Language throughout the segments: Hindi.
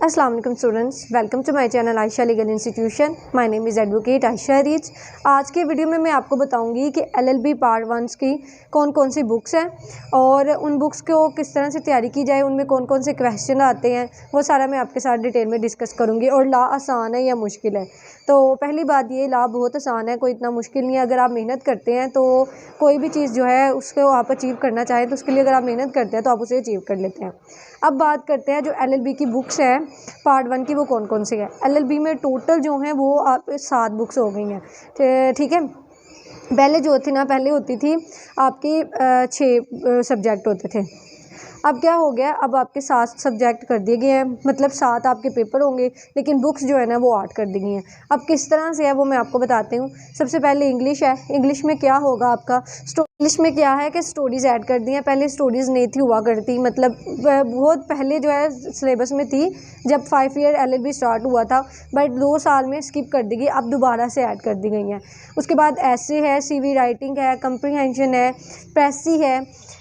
अस्सलाम वालेकुम students, welcome to my channel Ayesha legal institution. My name is advocate Ayesha Rich. आज के वीडियो में मैं आपको बताऊंगी कि एलएलबी पार्ट 1 की कौन कौन सी बुक्स हैं और उन बुक्स को किस तरह से तैयारी की जाए, उनमें कौन कौन से क्वेश्चन आते हैं, वो सारा मैं आपके साथ डिटेल में डिस्कस करूँगी। और लॉ आसान है या मुश्किल है? तो पहली बात ये, लॉ बहुत आसान है, कोई इतना मुश्किल नहीं है। अगर आप मेहनत करते हैं तो कोई भी चीज़ जो है उसको आप अचीव करना चाहें तो उसके लिए अगर आप मेहनत करते हैं तो आप उसे अचीव कर लेते हैं। अब बात करते हैं जो एलएलबी की बुक्स हैं पार्ट 1 की, वो कौन कौन सी है। एलएलबी में टोटल जो हैं वो आप 7 बुक्स हो गई हैं, ठीक है। पहले जो थी ना, पहले होती थी आपकी 6 सब्जेक्ट होते थे। अब क्या हो गया, अब आपके 7 सब्जेक्ट कर दिए गए हैं, मतलब 7 आपके पेपर होंगे, लेकिन बुक्स जो है ना वो 8 कर दी गई हैं। अब किस तरह से है वो मैं आपको बताती हूँ। सबसे पहले इंग्लिश है। इंग्लिश में क्या होगा आपका, इंग्लिश में क्या है कि स्टोरीज़ ऐड कर दी हैं। पहले स्टोरीज़ नहीं थी हुआ करती, मतलब बहुत पहले जो है सिलेबस में थी जब 5 ईयर एलएलबी स्टार्ट हुआ था, बट 2 साल में स्किप कर दी गई, अब दोबारा से ऐड कर दी गई हैं। उसके बाद ऐसे है, सीवी राइटिंग है, कंप्रीहेंशन है, प्रेसी है,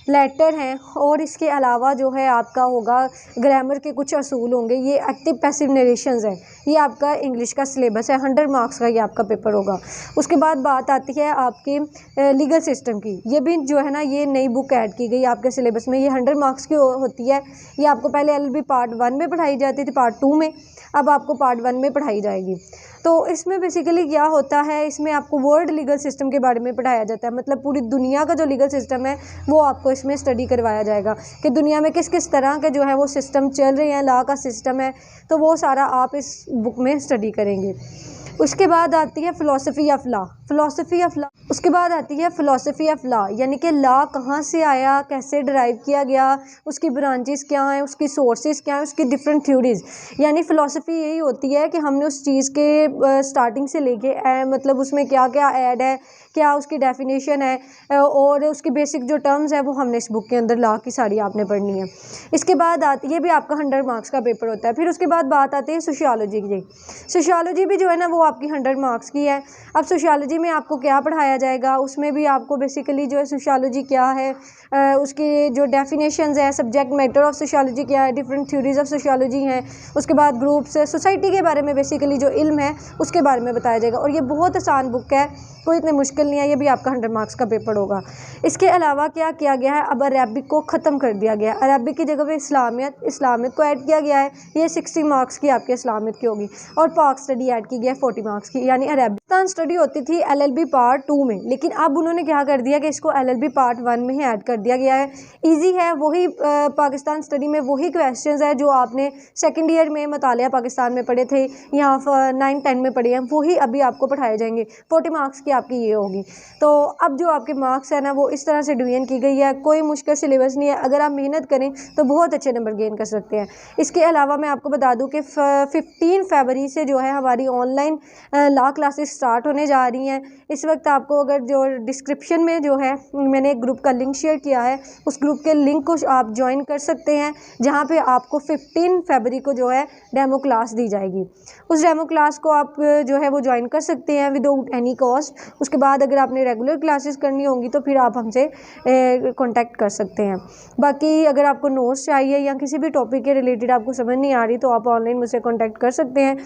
लेटर हैं, और इसके अलावा जो है आपका होगा ग्रामर के कुछ असूल होंगे। ये एक्टिव पैसिव नरेशंस है। ये आपका इंग्लिश का सिलेबस है, 100 मार्क्स का ये आपका पेपर होगा। उसके बाद बात आती है आपकी लीगल सिस्टम की। ये भी जो है ना, ये नई बुक ऐड की गई आपके सिलेबस में। ये 100 मार्क्स की होती है। ये आपको पहले एलएलबी पार्ट 1 में पढ़ाई जाती थी, पार्ट 2 में, अब आपको पार्ट 1 में पढ़ाई जाएगी। तो इसमें बेसिकली क्या होता है, इसमें आपको वर्ल्ड लीगल सिस्टम के बारे में पढ़ाया जाता है, मतलब पूरी दुनिया का जो लीगल सिस्टम है वो आपको इसमें स्टडी करवाया जाएगा कि दुनिया में किस किस तरह के जो है वो सिस्टम चल रहे हैं, लॉ का सिस्टम है, तो वो सारा आप इस बुक में स्टडी करेंगे। उसके बाद आती है फ़िलासफ़ी ऑफ लॉ। उसके बाद आती है फ़िलासफ़ी ऑफ लॉ, यानी कि लॉ कहाँ से आया, कैसे डिराइव किया गया, उसकी ब्रांचेस क्या हैं, उसकी सोर्सेज क्या हैं, उसकी डिफरेंट थ्योरीज़। यानी फ़िलासफ़ी यही होती है कि हमने उस चीज़ के स्टार्टिंग से लेके मतलब उसमें क्या क्या ऐड है, क्या उसकी डेफिनेशन है, और उसकी बेसिक जो टर्म्स है वो हमने इस बुक के अंदर लॉ की सारी आपने पढ़नी है। इसके बाद आती है, भी आपका 100 मार्क्स का पेपर होता है। फिर उसके बाद बात आती है सोशियोलॉजी की। सोशियोलॉजी भी जो है ना वो आपकी 100 मार्क्स की है। अब सोशियोलॉजी में आपको क्या पढ़ाया जाएगा, उसमें भी आपको बेसिकली जो है सोशियोलॉजी क्या है, उसकी जो डेफिनेशंस है, सब्जेक्ट मैटर ऑफ सोशियोलॉजी क्या है, डिफरेंट थ्योरीज ऑफ सोशियोलॉजी हैं। उसके बाद ग्रुप्स, सोसाइटी के बारे में बेसिकली जो इल्म है उसके बारे में बताया जाएगा। और ये बहुत आसान बुक है, कोई इतनी मुश्किल नहीं है, ये भी आपका 100 मार्क्स का पेपर होगा। इसके अलावा क्या किया गया है, अब अरबिक को ख़त्म कर दिया गया है। अरबिक की जगह पे इस्लामियत को ऐड किया गया है। ये 60 मार्क्स की आपकी इस्लामियत की होगी। और पाक स्टडी ऐड की गया है 40 मार्क्स की, यानी अरबिस्तान स्टडी होती थी एलएलबी पार्ट 2 में, लेकिन अब उन्होंने क्या कर दिया कि इसको एलएलबी पार्ट 1 में ही ऐड कर दिया गया है। ईजी है, वही पाकिस्तान स्टडी में वही क्वेश्चंस है जो आपने सेकेंड ईयर में मुतालिया पाकिस्तान में पढ़े थे, यहाँ 9-10 में पढ़े हैं, वही अभी आपको पढ़ाए जाएंगे। 40 मार्क्स की आपकी ये होगी। तो अब जो आपके मार्क्स है ना वो इस तरह से डिवीजन की गई है। कोई मुश्किल सिलेबस नहीं है, अगर आप मेहनत करें तो बहुत अच्छे नंबर गेन कर सकते हैं। इसके अलावा मैं आपको बता दूं कि 15 फरवरी से जो है हमारी ऑनलाइन लॉ क्लासेस स्टार्ट होने जा रही हैं। इस वक्त आपको अगर जो डिस्क्रिप्शन में जो है मैंने एक ग्रुप का लिंक शेयर किया है, उस ग्रुप के लिंक को आप ज्वाइन कर सकते हैं, जहाँ पे आपको 15 फरवरी को जो है डेमो क्लास दी जाएगी। उस डेमो क्लास को आप जो है वो ज्वाइन कर सकते हैं विदाउट एनी कॉस्ट। उसके बाद अगर आपने रेगुलर क्लासेस करनी होंगी तो फिर आप हमसे कांटेक्ट कर सकते हैं। बाकी अगर आपको नोट्स चाहिए या किसी भी टॉपिक के रिलेटेड आपको समझ नहीं आ रही तो आप ऑनलाइन मुझसे कांटेक्ट कर सकते हैं।